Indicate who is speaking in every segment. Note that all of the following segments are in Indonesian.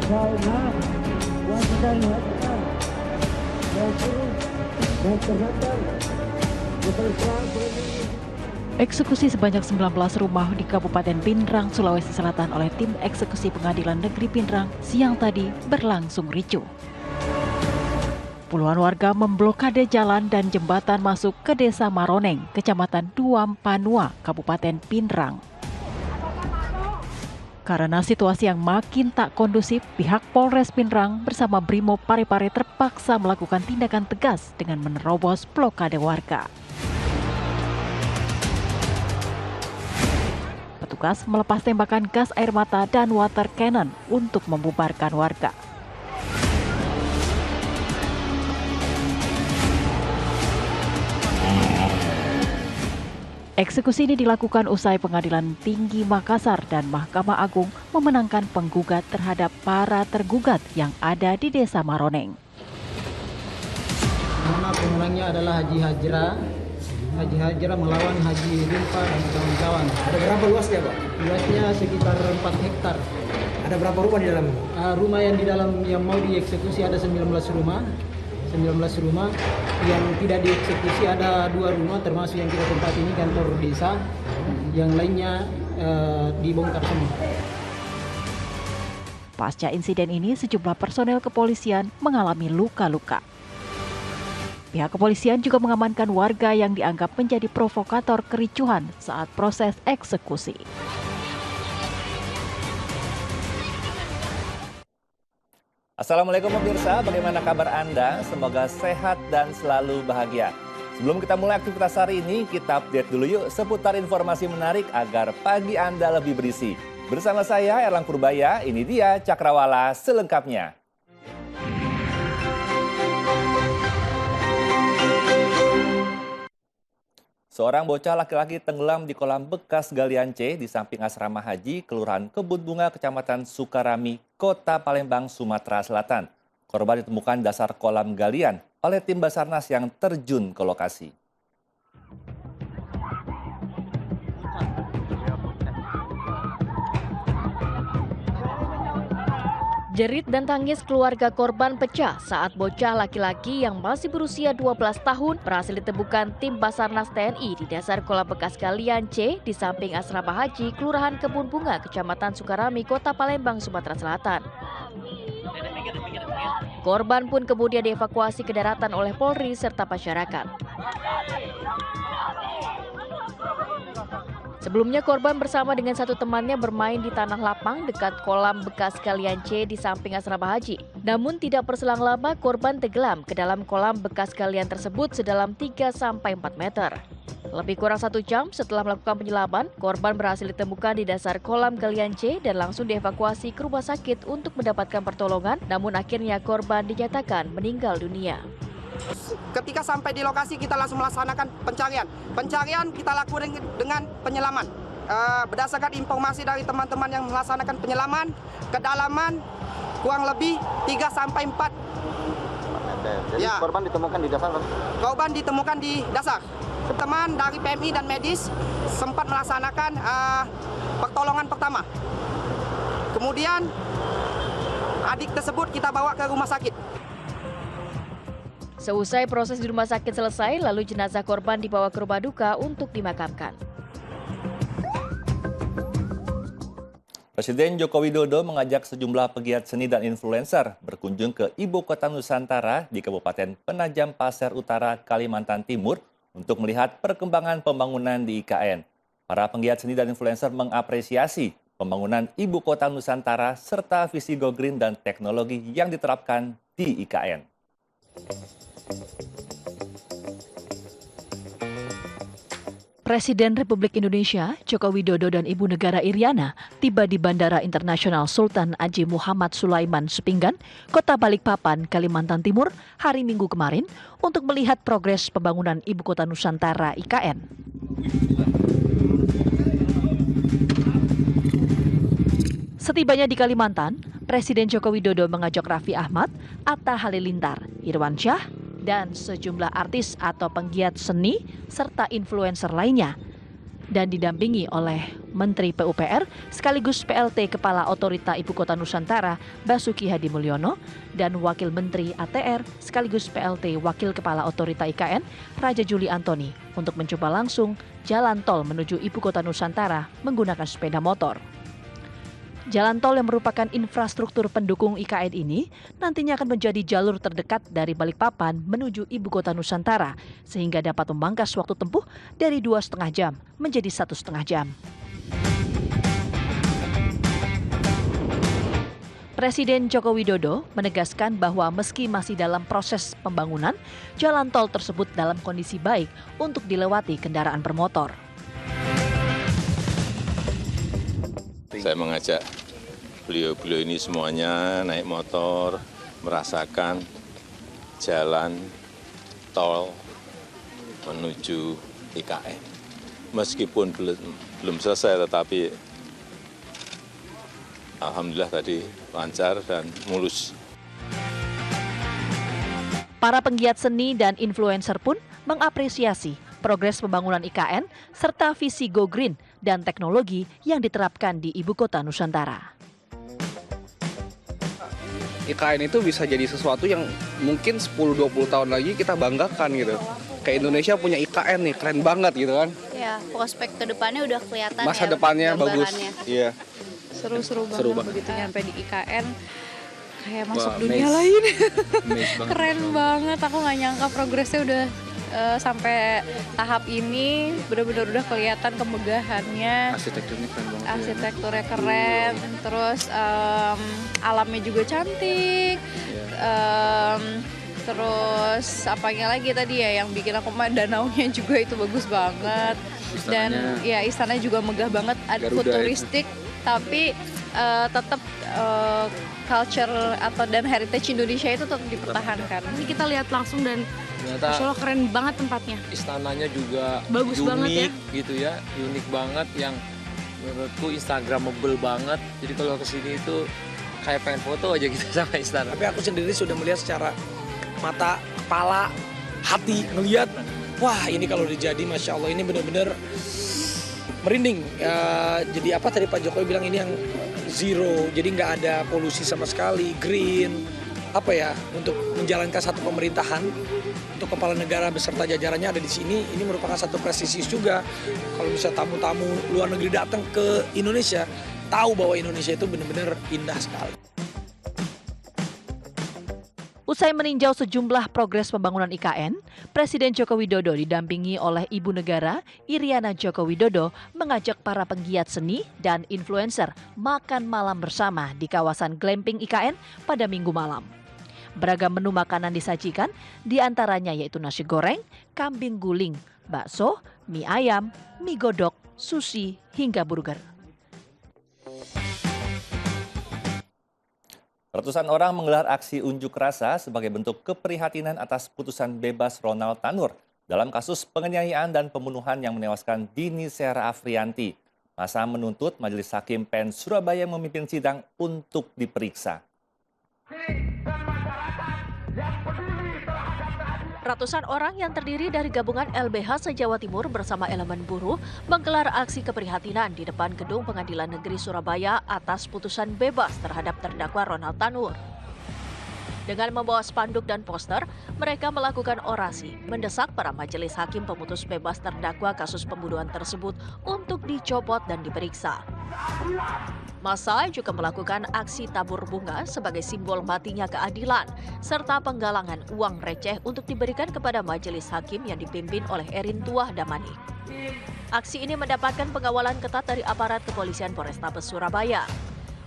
Speaker 1: karena wanita mengatakan dan suruh dan terhadap kebersihan.
Speaker 2: Eksekusi sebanyak 19 rumah di Kabupaten Pindrang, Sulawesi Selatan oleh tim eksekusi Pengadilan Negeri Pindrang siang tadi berlangsung ricuh. Puluhan warga memblokade jalan dan jembatan masuk ke Desa Maroneng, Kecamatan Duampanua, Kabupaten Pindrang. Karena situasi yang makin tak kondusif, pihak Polres Pindrang bersama Brimob Parepare terpaksa melakukan tindakan tegas dengan menerobos blokade warga. Petugas melepas tembakan gas air mata dan water cannon untuk membubarkan warga. Eksekusi ini dilakukan usai Pengadilan Tinggi Makassar dan Mahkamah Agung memenangkan penggugat terhadap para tergugat yang ada di Desa Maroneng.
Speaker 3: Nama pemenangnya adalah Haji Hajra. Haji Hajra melawan Haji Limpa dan kawan-kawan.
Speaker 4: Ada berapa luasnya, Pak?
Speaker 3: Luasnya sekitar 4 hektar.
Speaker 4: Ada berapa rumah di dalam?
Speaker 3: Rumah yang di dalam yang mau dieksekusi ada 19 rumah. 19 rumah. Yang tidak dieksekusi ada 2 rumah, termasuk yang kita tempati ini kantor desa. Yang lainnya dibongkar semua.
Speaker 2: Pasca insiden ini, sejumlah personel kepolisian mengalami luka-luka. Pihak kepolisian juga mengamankan warga yang dianggap menjadi provokator kericuhan saat proses eksekusi.
Speaker 5: Assalamualaikum pemirsa, bagaimana kabar Anda? Semoga sehat dan selalu bahagia. Sebelum kita mulai aktivitas hari ini, kita update dulu yuk seputar informasi menarik agar pagi Anda lebih berisi. Bersama saya Erlang Purbaya, ini dia Cakrawala selengkapnya. Seorang bocah laki-laki tenggelam di kolam bekas galian C di samping asrama haji Kelurahan Kebun Bunga, Kecamatan Sukarami, Kota Palembang, Sumatera Selatan. Korban ditemukan dasar kolam galian oleh tim Basarnas yang terjun ke lokasi.
Speaker 6: Jerit dan tangis keluarga korban pecah saat bocah laki-laki yang masih berusia 12 tahun berhasil ditemukan tim Basarnas TNI di dasar kolam bekas galian C di samping asrama haji Kelurahan Kebun Bunga, Kecamatan Sukarami, Kota Palembang, Sumatera Selatan. Korban pun kemudian dievakuasi ke daratan oleh Polri serta masyarakat. Sebelumnya korban bersama dengan satu temannya bermain di tanah lapang dekat kolam bekas galian C di samping asrama haji. Namun tidak berselang lama korban tenggelam ke dalam kolam bekas galian tersebut sedalam 3-4 meter. Lebih kurang 1 jam setelah melakukan penyelaman, korban berhasil ditemukan di dasar kolam galian C dan langsung dievakuasi ke rumah sakit untuk mendapatkan pertolongan, namun akhirnya korban dinyatakan meninggal dunia.
Speaker 7: Ketika sampai di lokasi kita langsung melaksanakan pencarian. Pencarian kita lakukan dengan penyelaman. Berdasarkan informasi dari teman-teman yang melaksanakan penyelaman, kedalaman kurang lebih 3-4 meter.
Speaker 8: Jadi ya. Korban ditemukan di dasar?
Speaker 7: Korban ditemukan di dasar. Teman dari PMI dan medis sempat melaksanakan pertolongan pertama. Kemudian adik tersebut kita bawa ke rumah sakit.
Speaker 6: Seusai proses di rumah sakit selesai, lalu jenazah korban dibawa ke rumah duka untuk dimakamkan.
Speaker 5: Presiden Joko Widodo mengajak sejumlah pegiat seni dan influencer berkunjung ke Ibu Kota Nusantara di Kabupaten Penajam Pasir Utara, Kalimantan Timur untuk melihat perkembangan pembangunan di IKN. Para penggiat seni dan influencer mengapresiasi pembangunan Ibu Kota Nusantara serta visi Go Green dan teknologi yang diterapkan di IKN.
Speaker 2: Presiden Republik Indonesia Joko Widodo dan Ibu Negara Iriana tiba di Bandara Internasional Sultan Haji Muhammad Sulaiman Sepinggan, Kota Balikpapan, Kalimantan Timur, hari Minggu kemarin untuk melihat progres pembangunan Ibu Kota Nusantara IKN. Setibanya di Kalimantan, Presiden Joko Widodo mengajak Raffi Ahmad, Atta Halilintar, Irwan Syah, dan sejumlah artis atau penggiat seni serta influencer lainnya. dan didampingi oleh Menteri PUPR sekaligus PLT Kepala Otorita Ibu Kota Nusantara Basuki Hadi Mulyono dan Wakil Menteri ATR sekaligus PLT Wakil Kepala Otorita IKN Raja Juli Antoni untuk mencoba langsung jalan tol menuju Ibu Kota Nusantara menggunakan sepeda motor. Jalan tol yang merupakan infrastruktur pendukung IKN ini nantinya akan menjadi jalur terdekat dari Balikpapan menuju Ibu Kota Nusantara sehingga dapat memangkas waktu tempuh dari 2,5 jam menjadi 1,5 jam. Presiden Joko Widodo menegaskan bahwa meski masih dalam proses pembangunan, jalan tol tersebut dalam kondisi baik untuk dilewati kendaraan bermotor.
Speaker 9: Saya mengajak beliau-beliau ini semuanya naik motor, merasakan jalan tol menuju IKN. Meskipun belum selesai, tetapi alhamdulillah tadi lancar dan mulus.
Speaker 2: Para penggiat seni dan influencer pun mengapresiasi progres pembangunan IKN serta visi Go Green dan teknologi yang diterapkan di Ibu Kota Nusantara.
Speaker 10: IKN itu bisa jadi sesuatu yang mungkin 10-20 tahun lagi kita banggakan gitu. Kayak Indonesia punya IKN nih, keren banget gitu kan.
Speaker 11: Ya, prospek ke depannya udah kelihatan.
Speaker 10: Masa depannya bagus. Iya.
Speaker 11: Seru banget begitu nyampe di IKN. Kayak masuk
Speaker 10: Wah,
Speaker 11: dunia lain. Keren banget, aku nggak nyangka progresnya udah sampai tahap ini. Benar-benar udah kelihatan kemegahannya.
Speaker 10: Arsitekturnya keren banget.
Speaker 11: Arsitekturnya keren, terus alamnya juga cantik. Terus apanya lagi tadi ya yang bikin aku danaunya juga itu bagus banget. Dan ya istananya juga megah banget, futuristik tapi tetap culture dan heritage Indonesia itu tetap dipertahankan. Ini kita lihat langsung dan Masya Allah keren banget tempatnya.
Speaker 12: Istananya juga
Speaker 11: bagus
Speaker 12: unik
Speaker 11: banget ya.
Speaker 12: Gitu ya, unik banget yang menurutku instagramable banget. Jadi kalau kesini itu kayak pengen foto aja gitu sama istana.
Speaker 4: Tapi aku sendiri sudah melihat secara mata, kepala, hati, ngelihat wah ini kalau dijadi Masya Allah ini benar-benar merinding. Jadi apa tadi Pak Jokowi bilang ini yang zero, jadi nggak ada polusi sama sekali, green, apa ya, untuk menjalankan satu pemerintahan, untuk kepala negara beserta jajarannya ada di sini, ini merupakan satu prestisius juga. Kalau bisa tamu-tamu luar negeri datang ke Indonesia, tahu bahwa Indonesia itu benar-benar indah sekali.
Speaker 2: Usai meninjau sejumlah progres pembangunan IKN, Presiden Joko Widodo didampingi oleh Ibu Negara Iriana Joko Widodo mengajak para penggiat seni dan influencer makan malam bersama di kawasan glamping IKN pada Minggu malam. Beragam menu makanan disajikan, diantaranya yaitu nasi goreng, kambing guling, bakso, mie ayam, mie godok, sushi, hingga burger.
Speaker 5: Ratusan orang menggelar aksi unjuk rasa sebagai bentuk keprihatinan atas putusan bebas Ronald Tanur dalam kasus penganiayaan dan pembunuhan yang menewaskan Dini Sera Afrianti. Masa menuntut Majelis Hakim PN Surabaya memimpin sidang untuk diperiksa.
Speaker 2: Ratusan orang yang terdiri dari gabungan LBH se-Jawa Timur bersama elemen buruh menggelar aksi keprihatinan di depan Gedung Pengadilan Negeri Surabaya atas putusan bebas terhadap terdakwa Ronald Tanur. Dengan membawa spanduk dan poster, mereka melakukan orasi, mendesak para majelis hakim pemutus bebas terdakwa kasus pembunuhan tersebut untuk dicopot dan diperiksa. Massa juga melakukan aksi tabur bunga sebagai simbol matinya keadilan, serta penggalangan uang receh untuk diberikan kepada majelis hakim yang dipimpin oleh Erin Tuah Damani. Aksi ini mendapatkan pengawalan ketat dari aparat kepolisian Polrestabes Surabaya.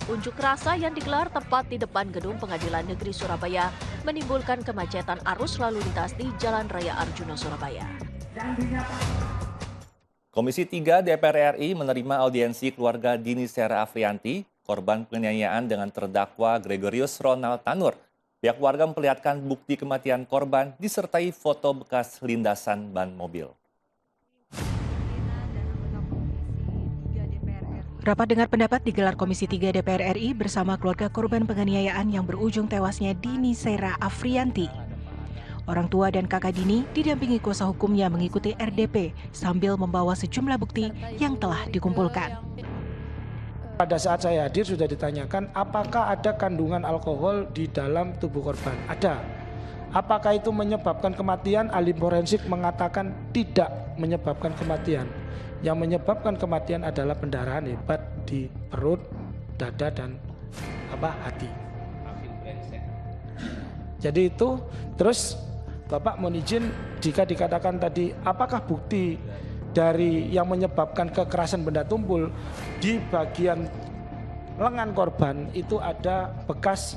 Speaker 2: Unjuk rasa yang digelar tepat di depan Gedung Pengadilan Negeri Surabaya menimbulkan kemacetan arus lalu lintas di Jalan Raya Arjuna, Surabaya.
Speaker 5: Komisi 3 DPR RI menerima audiensi keluarga Dini Sera Afrianti, korban penganiayaan dengan terdakwa Gregorius Ronald Tanur. Pihak keluarga memperlihatkan bukti kematian korban disertai foto bekas lindasan ban mobil.
Speaker 13: Rapat dengar pendapat digelar Komisi 3 DPR RI bersama keluarga korban penganiayaan yang berujung tewasnya Dini Sera Afrianti. Orang tua dan kakak Dini didampingi kuasa hukumnya mengikuti RDP sambil membawa sejumlah bukti yang telah dikumpulkan.
Speaker 14: Pada saat saya hadir sudah ditanyakan apakah ada kandungan alkohol di dalam tubuh korban. Ada. Apakah itu menyebabkan kematian? Ahli forensik mengatakan tidak menyebabkan kematian. Yang menyebabkan kematian adalah pendarahan hebat di perut, dada, dan hati. Jadi itu, terus Bapak mohon izin jika dikatakan tadi apakah bukti dari yang menyebabkan kekerasan benda tumpul di bagian lengan korban itu ada bekas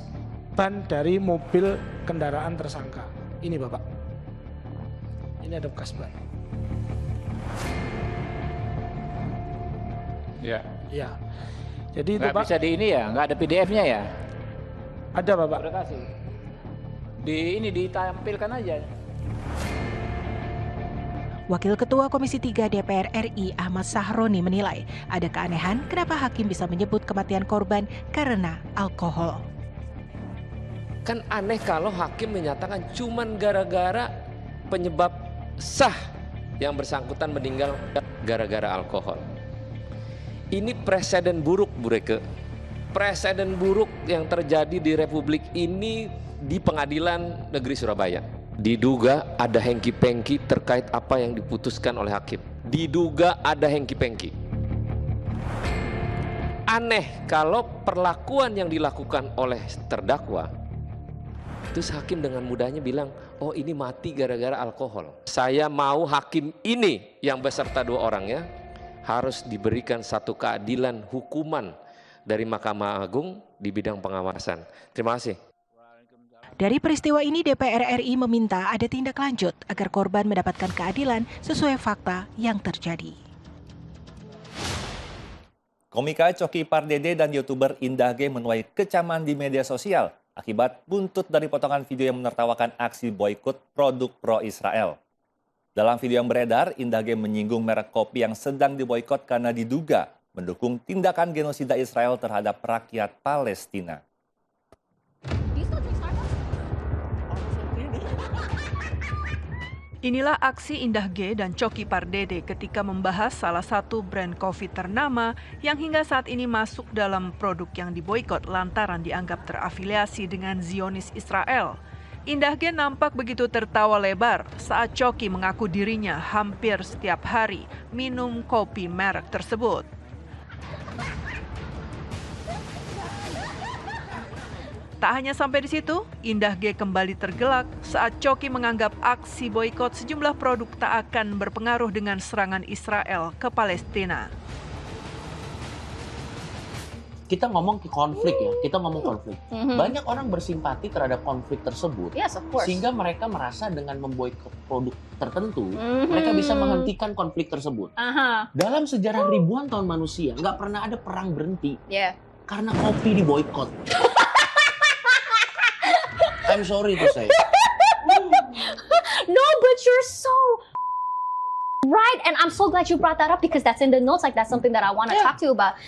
Speaker 14: ban dari mobil kendaraan tersangka. Ini Bapak. Ini ada bekas ban.
Speaker 15: Ya.
Speaker 14: Ya. Jadi itu
Speaker 15: Pak. Bisa di ini ya, nggak ada PDF-nya ya?
Speaker 14: Ada Bapak.
Speaker 15: Terima kasih. Ini ditampilkan aja.
Speaker 13: Wakil Ketua Komisi 3 DPR RI Ahmad Sahroni menilai ada keanehan kenapa hakim bisa menyebut kematian korban karena alkohol.
Speaker 16: Kan aneh kalau hakim menyatakan cuman gara-gara penyebab sah yang bersangkutan meninggal gara-gara alkohol. Ini presiden buruk, Bu Reke. Presiden buruk yang terjadi di Republik ini di Pengadilan Negeri Surabaya. Diduga ada hengki-pengki terkait apa yang diputuskan oleh hakim. Diduga ada hengki-pengki. Aneh kalau perlakuan yang dilakukan oleh terdakwa, terus hakim dengan mudahnya bilang, oh ini mati gara-gara alkohol. Saya mau hakim ini yang beserta 2 orangnya harus diberikan satu keadilan hukuman dari Mahkamah Agung di bidang pengawasan. Terima kasih.
Speaker 13: Dari peristiwa ini DPR RI meminta ada tindak lanjut agar korban mendapatkan keadilan sesuai fakta yang terjadi.
Speaker 5: Komika Coki Pardede dan YouTuber Indah G menuai kecaman di media sosial akibat buntut dari potongan video yang menertawakan aksi boikot produk pro-Israel. Dalam video yang beredar, Indah G menyinggung merek kopi yang sedang diboikot karena diduga mendukung tindakan genosida Israel terhadap rakyat Palestina.
Speaker 17: Inilah aksi Indah G dan Coki Pardede ketika membahas salah satu brand kopi ternama yang hingga saat ini masuk dalam produk yang diboikot lantaran dianggap terafiliasi dengan Zionis Israel. Indah G nampak begitu tertawa lebar saat Coki mengaku dirinya hampir setiap hari minum kopi merek tersebut. Tak hanya sampai di situ, Indah G kembali tergelak saat Coki menganggap aksi boikot sejumlah produk tak akan berpengaruh dengan serangan Israel ke Palestina.
Speaker 18: Kita ngomong konflik ya, kita ngomong konflik. Banyak orang bersimpati terhadap konflik tersebut,
Speaker 19: yes, of course.
Speaker 18: Sehingga mereka merasa dengan memboikot produk tertentu, mereka bisa menghentikan konflik tersebut. Dalam sejarah ribuan tahun manusia, nggak pernah ada perang berhenti karena kopi diboikot. I'm sorry to say.
Speaker 19: No, but you're so right, and I'm so glad you brought that up because that's in the notes. Like that's something that I want to talk to you about.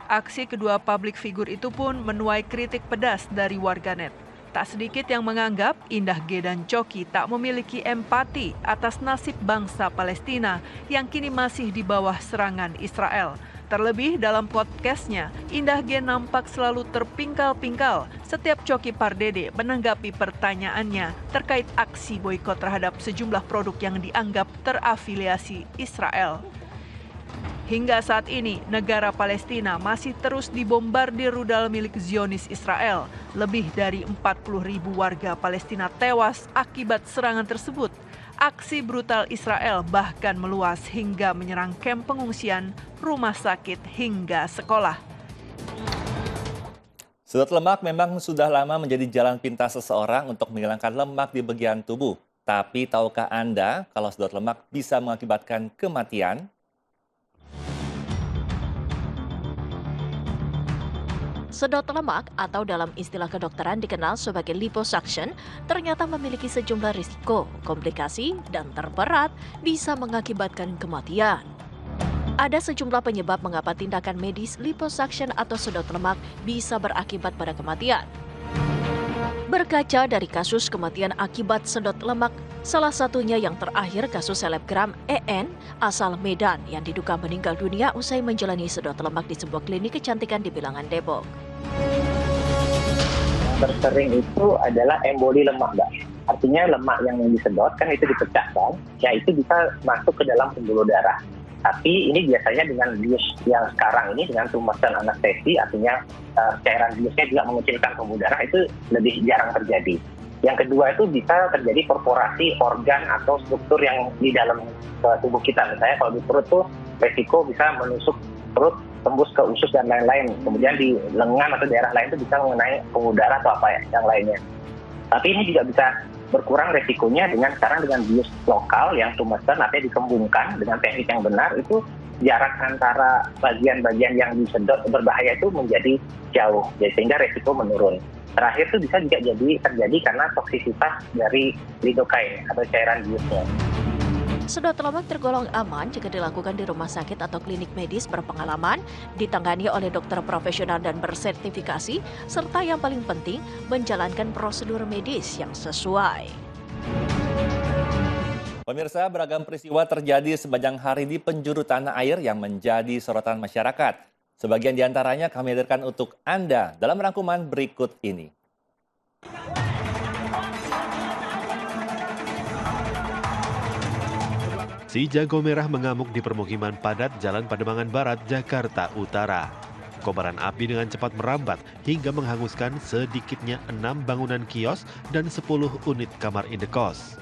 Speaker 17: Aksi kedua publik figur itu pun menuai kritik pedas dari warganet. Tak sedikit yang menganggap Indah G dan Coki tak memiliki empati atas nasib bangsa Palestina yang kini masih di bawah serangan Israel. Terlebih dalam podcastnya, Indah G nampak selalu terpingkal-pingkal setiap Coki Pardede menanggapi pertanyaannya terkait aksi boikot terhadap sejumlah produk yang dianggap terafiliasi Israel. Hingga saat ini, negara Palestina masih terus dibombardir rudal milik Zionis Israel. Lebih dari 40.000 warga Palestina tewas akibat serangan tersebut. Aksi brutal Israel bahkan meluas hingga menyerang kamp pengungsian, rumah sakit, hingga sekolah.
Speaker 5: Sedot lemak memang sudah lama menjadi jalan pintas seseorang untuk menghilangkan lemak di bagian tubuh. Tapi tahukah Anda kalau sedot lemak bisa mengakibatkan kematian?
Speaker 2: Sedot lemak atau dalam istilah kedokteran dikenal sebagai liposuction ternyata memiliki sejumlah risiko, komplikasi, dan terberat bisa mengakibatkan kematian. Ada sejumlah penyebab mengapa tindakan medis liposuction atau sedot lemak bisa berakibat pada kematian. Berkaca dari kasus kematian akibat sedot lemak, salah satunya yang terakhir kasus selebgram EN asal Medan yang diduga meninggal dunia usai menjalani sedot lemak di sebuah klinik kecantikan di Bilangan, Depok.
Speaker 20: Tersering itu adalah emboli lemak, Mbak. Artinya lemak yang disedot kan itu dipecahkan, ya itu bisa masuk ke dalam pembuluh darah. Tapi ini biasanya dengan bius yang sekarang ini dengan tumbusan anestesi, artinya cairan biusnya juga mengecilkan pembuluh darah, itu lebih jarang terjadi. Yang kedua itu bisa terjadi perforasi organ atau struktur yang di dalam tubuh kita. Misalnya kalau di perut tuh resiko bisa menusuk perut, tembus ke usus dan lain-lain. Kemudian di lengan atau daerah lain itu bisa mengenai pembuluh darah atau apa ya yang lainnya. Tapi ini juga bisa berkurang resikonya dengan bius lokal yang tumbusan artinya dikembungkan dengan teknik yang benar, itu jarak antara bagian-bagian yang disedot berbahaya itu menjadi jauh, sehingga resiko menurun. Terakhir itu bisa juga terjadi karena toksisitas dari lidokain atau cairan biusnya.
Speaker 2: Sedot lemak tergolong aman jika dilakukan di rumah sakit atau klinik medis berpengalaman, ditangani oleh dokter profesional dan bersertifikasi, serta yang paling penting, menjalankan prosedur medis yang sesuai.
Speaker 5: Pemirsa, beragam peristiwa terjadi sepanjang hari di penjuru tanah air yang menjadi sorotan masyarakat. Sebagian diantaranya kami hadirkan untuk Anda dalam rangkuman berikut ini.
Speaker 21: Si jago merah mengamuk di permukiman padat Jalan Pademangan Barat, Jakarta Utara. Kobaran api dengan cepat merambat hingga menghanguskan sedikitnya 6 bangunan kios dan 10 unit kamar indekos.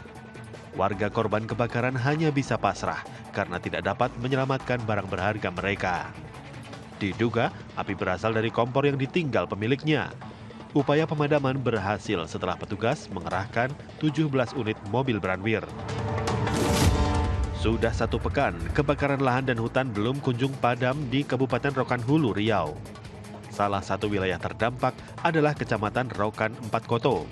Speaker 21: Warga korban kebakaran hanya bisa pasrah karena tidak dapat menyelamatkan barang berharga mereka. Diduga api berasal dari kompor yang ditinggal pemiliknya. Upaya pemadaman berhasil setelah petugas mengerahkan 17 unit mobil Branwir. Sudah 1 pekan, kebakaran lahan dan hutan belum kunjung padam di Kabupaten Rokan Hulu, Riau. Salah satu wilayah terdampak adalah Kecamatan Rokan 4 Koto.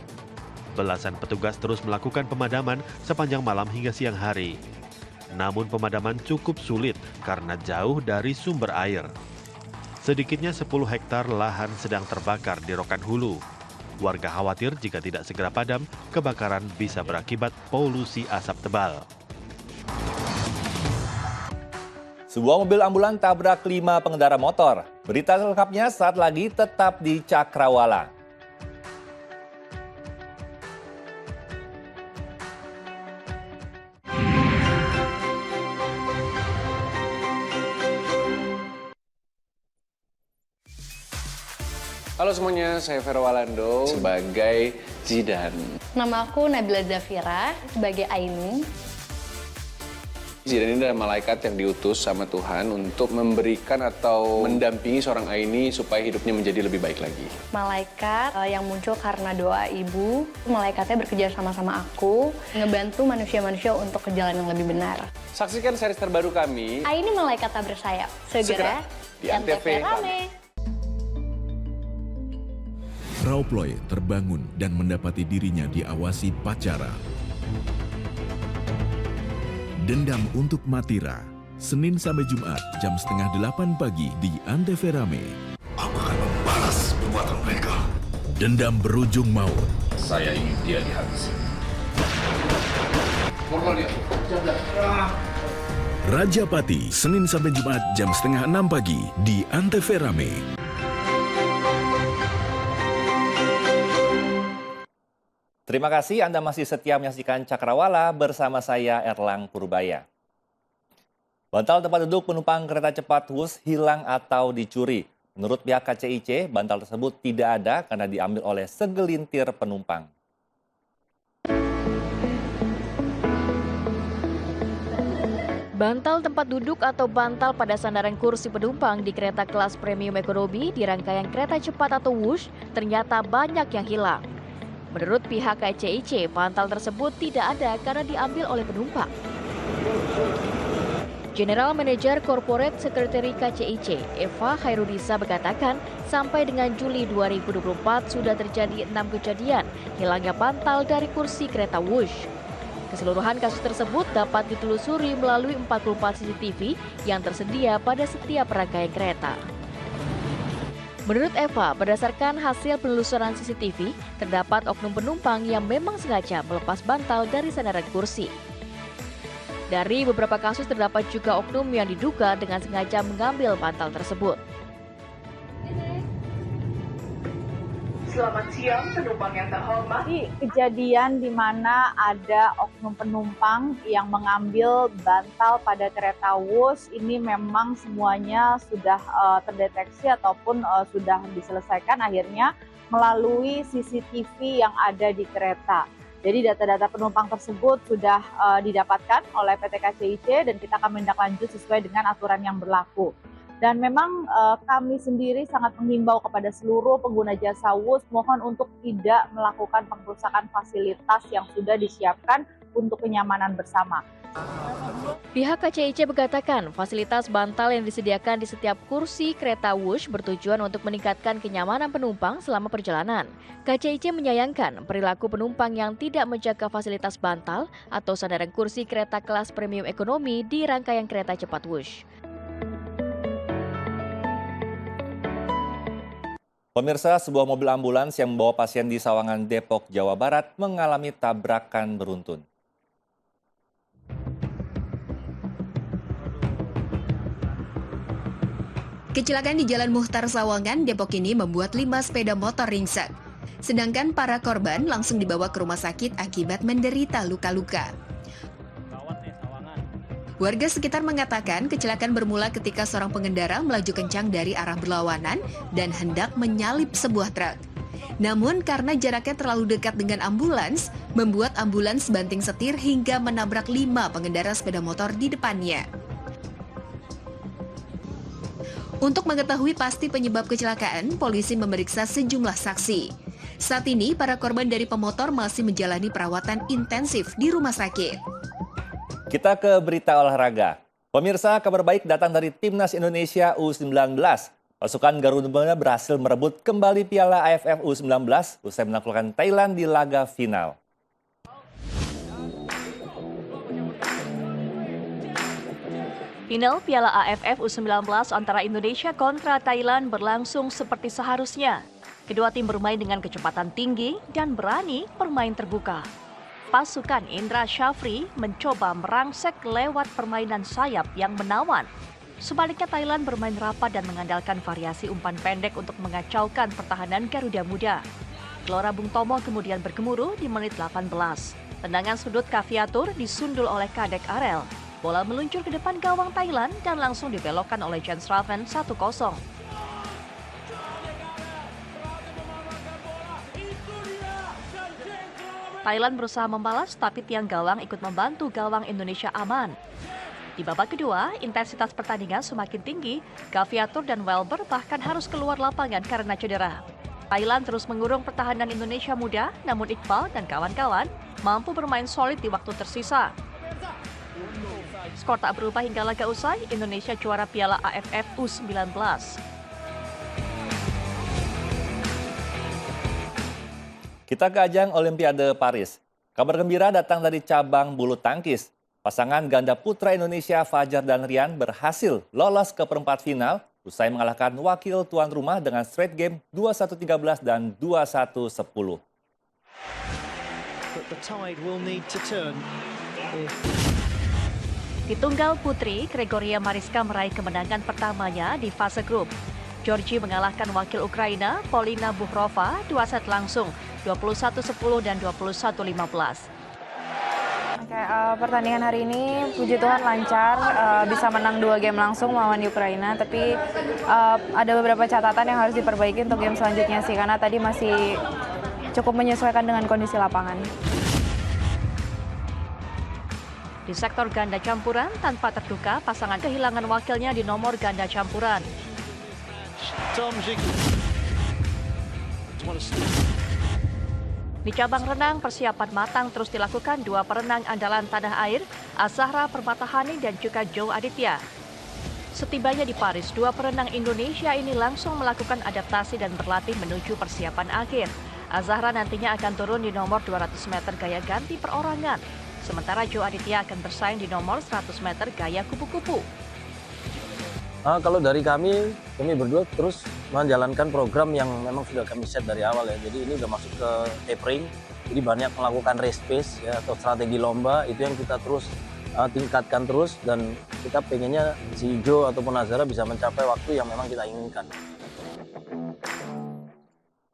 Speaker 21: Belasan petugas terus melakukan pemadaman sepanjang malam hingga siang hari. Namun pemadaman cukup sulit karena jauh dari sumber air. Sedikitnya 10 hektar lahan sedang terbakar di Rokan Hulu. Warga khawatir jika tidak segera padam, kebakaran bisa berakibat polusi asap tebal.
Speaker 5: Sebuah mobil ambulan tabrak 5 pengendara motor. Berita selengkapnya saat lagi, tetap di Cakrawala.
Speaker 22: Halo semuanya, saya Vero Walando sebagai Zidane.
Speaker 23: Nama aku Nabila Zafira sebagai Aini.
Speaker 22: Zidane ini adalah malaikat yang diutus sama Tuhan untuk memberikan atau mendampingi seorang Aini supaya hidupnya menjadi lebih baik lagi.
Speaker 23: Malaikat yang muncul karena doa ibu. Malaikatnya bekerja sama-sama aku, ngebantu manusia-manusia untuk ke jalan yang lebih benar.
Speaker 22: Saksikan series terbaru kami,
Speaker 23: Aini Malaikat Tak Bersayap, segera
Speaker 22: di Antv Rame.
Speaker 24: Rauploy terbangun dan mendapati dirinya diawasi pacara. Dendam untuk Matira, Senin sampai Jumat jam 7:30 pagi di Antv Rame. Aku akan membalas perbuatan mereka. Dendam berujung maut.
Speaker 25: Saya ingin dia dihabisi.
Speaker 24: Raja Pati, Senin sampai Jumat jam 5:30 pagi di Antv Rame.
Speaker 5: Terima kasih Anda masih setia menyaksikan Cakrawala bersama saya Erlang Purbaya. Bantal tempat duduk penumpang kereta cepat Wush hilang atau dicuri. Menurut pihak KCIC, bantal tersebut tidak ada karena diambil oleh segelintir penumpang.
Speaker 6: Bantal tempat duduk atau bantal pada sandaran kursi penumpang di kereta kelas premium ekonomi di rangkaian kereta cepat atau Wush ternyata banyak yang hilang. Menurut pihak KCIC, bantal tersebut tidak ada karena diambil oleh penumpang. General Manager Corporate Secretary KCIC, Eva Khairudisa mengatakan, sampai dengan Juli 2024 sudah terjadi 6 kejadian hilangnya bantal dari kursi kereta Wush. Keseluruhan kasus tersebut dapat ditelusuri melalui 44 CCTV yang tersedia pada setiap rangkaian kereta. Menurut Eva, berdasarkan hasil penelusuran CCTV, terdapat oknum penumpang yang memang sengaja melepas bantal dari sandaran kursi. Dari beberapa kasus terdapat juga oknum yang diduga dengan sengaja mengambil bantal tersebut.
Speaker 1: Selamat siang penumpang yang terhormat. Kejadian di mana ada oknum penumpang yang mengambil bantal pada kereta Wush ini memang semuanya sudah terdeteksi ataupun sudah diselesaikan akhirnya melalui CCTV yang ada di kereta. Jadi data-data penumpang tersebut sudah didapatkan oleh PT KCIC dan kita akan menindaklanjut sesuai dengan aturan yang berlaku. Dan memang kami sendiri sangat menghimbau kepada seluruh pengguna jasa Wush mohon untuk tidak melakukan pengrusakan fasilitas yang sudah disiapkan untuk kenyamanan bersama.
Speaker 6: Pihak KCIC mengatakan fasilitas bantal yang disediakan di setiap kursi kereta Wush bertujuan untuk meningkatkan kenyamanan penumpang selama perjalanan. KCIC menyayangkan perilaku penumpang yang tidak menjaga fasilitas bantal atau sandaran kursi kereta kelas premium ekonomi di rangkaian kereta cepat Wush.
Speaker 5: Pemirsa, sebuah mobil ambulans yang membawa pasien di Sawangan, Depok, Jawa Barat mengalami tabrakan beruntun.
Speaker 3: Kecelakaan di Jalan Muhtar Sawangan, Depok ini membuat 5 sepeda motor ringsek. Sedangkan para korban langsung dibawa ke rumah sakit akibat menderita luka-luka. Warga sekitar mengatakan kecelakaan bermula ketika seorang pengendara melaju kencang dari arah berlawanan dan hendak menyalip sebuah truk. Namun karena jaraknya terlalu dekat dengan ambulans, membuat ambulans banting setir hingga menabrak 5 pengendara sepeda motor di depannya. Untuk mengetahui pasti penyebab kecelakaan, polisi memeriksa sejumlah saksi. Saat ini, para korban dari pemotor masih menjalani perawatan intensif di rumah sakit.
Speaker 5: Kita ke berita olahraga. Pemirsa, kabar baik datang dari Timnas Indonesia U19. Pasukan Garuda Muda berhasil merebut kembali Piala AFF U19 usai menaklukkan Thailand di laga final.
Speaker 2: Final Piala AFF U19 antara Indonesia kontra Thailand berlangsung seperti seharusnya. Kedua tim bermain dengan kecepatan tinggi dan berani bermain terbuka. Pasukan Indra Syafri mencoba merangsek lewat permainan sayap yang menawan. Sebaliknya Thailand bermain rapat dan mengandalkan variasi umpan pendek untuk mengacaukan pertahanan Garuda Muda. Gelora Bung Tomo kemudian bergemuruh di menit 18. Tendangan sudut Kaviatur disundul oleh Kadek Arel. Bola meluncur ke depan gawang Thailand dan langsung dibelokkan oleh Jens Raven 1-0. Thailand berusaha membalas tapi tiang gawang ikut membantu gawang Indonesia aman. Di babak kedua, intensitas pertandingan semakin tinggi. Kaviatur dan Welber bahkan harus keluar lapangan karena cedera. Thailand terus mengurung pertahanan Indonesia Muda, namun Iqbal dan kawan-kawan mampu bermain solid di waktu tersisa. Skor tak berubah hingga laga usai, Indonesia juara Piala AFF U19.
Speaker 5: Kita ke ajang Olimpiade Paris. Kabar gembira datang dari cabang bulu tangkis. Pasangan ganda putra Indonesia Fajar dan Rian berhasil lolos ke perempat final usai mengalahkan wakil tuan rumah dengan straight game 21-13 dan 21-10.
Speaker 2: Di tunggal putri, Gregoria Mariska meraih kemenangan pertamanya di fase grup. Georgie mengalahkan wakil Ukraina, Polina Buhrova, 2 set langsung, 21-10 dan 21-15.
Speaker 23: Pertandingan hari ini, puji Tuhan lancar, bisa menang 2 game langsung melawan Ukraina, tapi ada beberapa catatan yang harus diperbaiki untuk game selanjutnya sih, karena tadi masih cukup menyesuaikan dengan kondisi lapangan.
Speaker 2: Di sektor ganda campuran, tanpa terduga, pasangan kehilangan wakilnya di nomor ganda campuran. Di cabang renang, persiapan matang terus dilakukan 2 perenang andalan tanah air, Azahra Permatahani dan juga Joe Aditya. Setibanya di Paris, 2 perenang Indonesia ini langsung melakukan adaptasi dan berlatih menuju persiapan akhir. Azahra nantinya akan turun di nomor 200 meter gaya ganti perorangan. Sementara Joe Aditya akan bersaing di nomor 100 meter gaya kupu-kupu.
Speaker 7: Kalau dari kami berdua terus menjalankan program yang memang sudah kami set dari awal ya. Jadi ini udah masuk ke tapering, jadi banyak melakukan race pace ya, atau strategi lomba, itu yang kita terus tingkatkan terus, dan kita pengennya si Jo ataupun Azhara bisa mencapai waktu yang memang kita inginkan.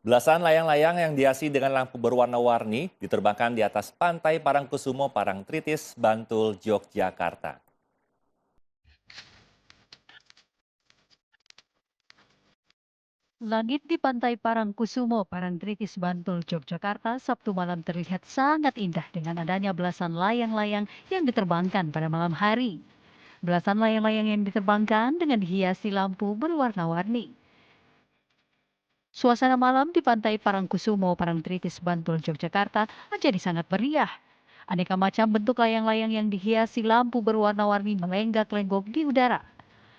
Speaker 5: Belasan layang-layang yang dihiasi dengan lampu berwarna-warni diterbangkan di atas pantai Parangkusumo, Parangtritis, Bantul, Yogyakarta.
Speaker 8: Langit di pantai Parangkusumo, Parangtritis, Bantul, Yogyakarta Sabtu malam terlihat sangat indah dengan adanya belasan layang-layang yang diterbangkan pada malam hari. Belasan layang-layang yang diterbangkan dengan dihiasi lampu berwarna-warni. Suasana malam di pantai Parangkusumo, Parangtritis, Bantul, Yogyakarta menjadi sangat meriah. Aneka macam bentuk layang-layang yang dihiasi lampu berwarna-warni melenggak-lenggok di udara.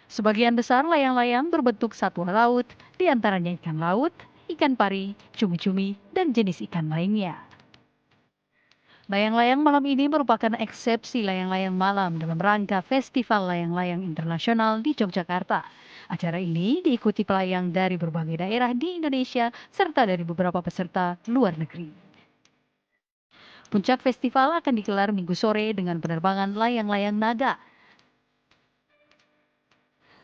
Speaker 8: Sebagian besar layang-layang berbentuk satwa laut, diantaranya ikan laut, ikan pari, cumi-cumi, dan jenis ikan lainnya. Layang-layang malam ini merupakan eksepsi layang-layang malam dalam rangka Festival Layang-Layang Internasional di Yogyakarta. Acara ini diikuti pelayang dari berbagai daerah di Indonesia serta dari beberapa peserta luar negeri. Puncak festival akan digelar Minggu sore dengan penerbangan layang-layang naga.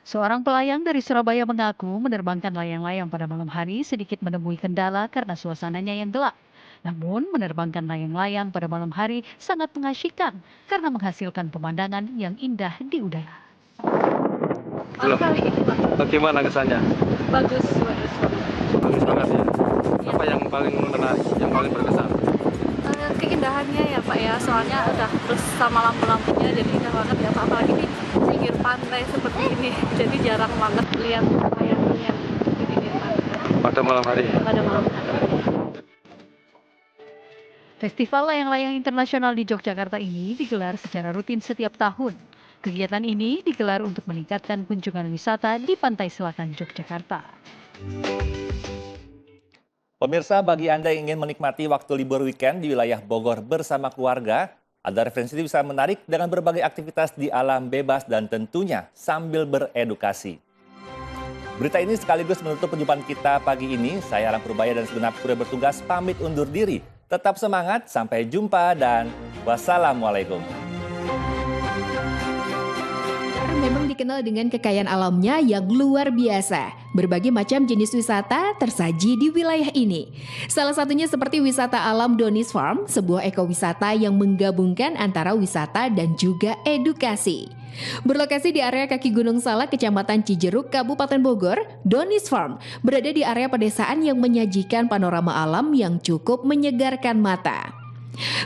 Speaker 8: Seorang pelayang dari Surabaya mengaku menerbangkan layang-layang pada malam hari sedikit menemui kendala karena suasananya yang gelap. Namun menerbangkan layang-layang pada malam hari sangat mengasyikkan karena menghasilkan pemandangan yang indah di udara.
Speaker 9: Bagaimana kesannya?
Speaker 10: Bagus.
Speaker 9: Bagus banget ya. Apa yang paling menarik, yang paling berkesan?
Speaker 10: Keindahannya ya Pak ya, soalnya udah bersama lampu-lampunya jadi indah banget ya Pak, apalagi di pinggir pantai seperti ini, jadi jarang banget lihat layang-layang di pinggir pantai.
Speaker 9: Pada malam hari?
Speaker 10: Pada malam hari.
Speaker 8: Festival Layang-Layang Internasional di Yogyakarta ini digelar secara rutin setiap tahun. Kegiatan ini digelar untuk meningkatkan kunjungan wisata di pantai selatan Yogyakarta.
Speaker 5: Pemirsa, bagi Anda yang ingin menikmati waktu libur weekend di wilayah Bogor bersama keluarga, ada referensi bisa menarik dengan berbagai aktivitas di alam bebas dan tentunya sambil beredukasi. Berita ini sekaligus menutup perjumpaan kita pagi ini. Saya Alam Purbaya dan segenap kru bertugas pamit undur diri. Tetap semangat, sampai jumpa dan wassalamualaikum.
Speaker 3: Memang dikenal dengan kekayaan alamnya yang luar biasa. Berbagai macam jenis wisata tersaji di wilayah ini. Salah satunya seperti wisata alam Donis Farm, sebuah ekowisata yang menggabungkan antara wisata dan juga edukasi. Berlokasi di area kaki Gunung Salak, Kecamatan Cijeruk, Kabupaten Bogor, Donis Farm berada di area pedesaan yang menyajikan panorama alam yang cukup menyegarkan mata.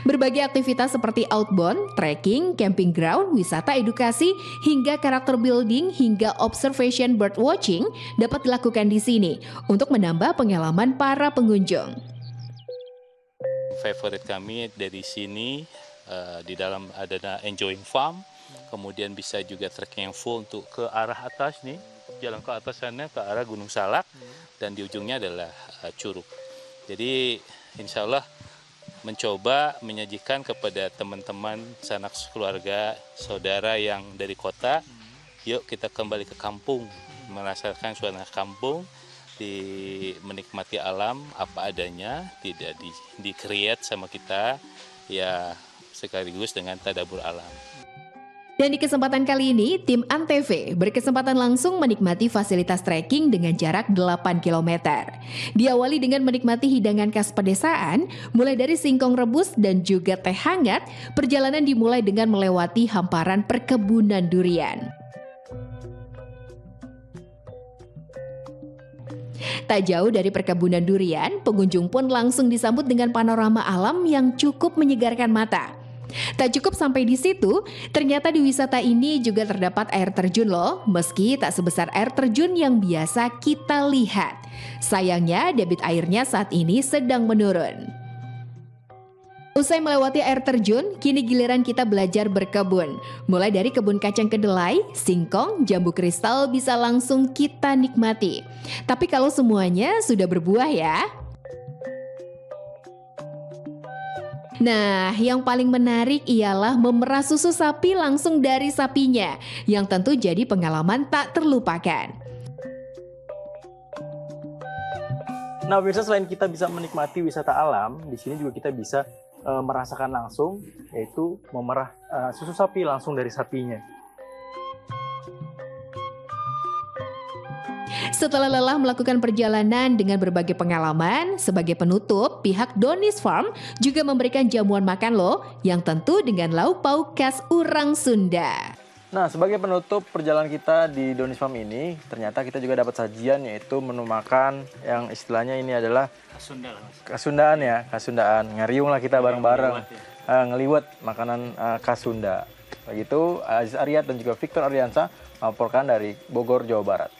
Speaker 3: Berbagai aktivitas seperti outbound, trekking, camping ground, wisata edukasi, hingga karakter building hingga observation bird watching dapat dilakukan di sini untuk menambah pengalaman para pengunjung.
Speaker 11: Favorit kami dari sini di dalam ada enjoying farm, kemudian bisa juga trekking yang full untuk ke arah atas nih, jalan ke atas sana ke arah Gunung Salak, dan di ujungnya adalah Curug. Jadi insya Allah mencoba menyajikan kepada teman-teman, sanak keluarga, saudara yang dari kota, yuk kita kembali ke kampung, merasakan suasana kampung, menikmati alam apa adanya, tidak di-create sama kita, ya sekaligus dengan tadabbur alam.
Speaker 3: Dan di kesempatan kali ini, tim ANTV berkesempatan langsung menikmati fasilitas trekking dengan jarak 8 km. Diawali dengan menikmati hidangan khas pedesaan, mulai dari singkong rebus dan juga teh hangat, perjalanan dimulai dengan melewati hamparan perkebunan durian. Tak jauh dari perkebunan durian, pengunjung pun langsung disambut dengan panorama alam yang cukup menyegarkan mata. Tak cukup sampai di situ, ternyata di wisata ini juga terdapat air terjun loh, meski tak sebesar air terjun yang biasa kita lihat. Sayangnya debit airnya saat ini sedang menurun. Usai melewati air terjun, kini giliran kita belajar berkebun. Mulai dari kebun kacang kedelai, singkong, jambu kristal bisa langsung kita nikmati. Tapi kalau semuanya sudah berbuah ya. Nah, yang paling menarik ialah memerah susu sapi langsung dari sapinya, yang tentu jadi pengalaman tak terlupakan.
Speaker 4: Nah, pemirsa, selain kita bisa menikmati wisata alam, di sini juga kita bisa merasakan langsung, yaitu memerah susu sapi langsung dari sapinya.
Speaker 3: Setelah lelah melakukan perjalanan dengan berbagai pengalaman, sebagai penutup, pihak Donis Farm juga memberikan jamuan makan loh, yang tentu dengan lauk pauk khas orang Sunda.
Speaker 4: Nah, sebagai penutup perjalanan kita di Donis Farm ini, ternyata kita juga dapat sajian, yaitu menu makan yang istilahnya ini adalah Kasundaan ya, Kasundaan. Ngariung lah kita bareng-bareng, ngeliwet makanan khas Sunda. Begitu, Aziz Aryat dan juga Victor Ardiansa melaporkan dari Bogor, Jawa Barat.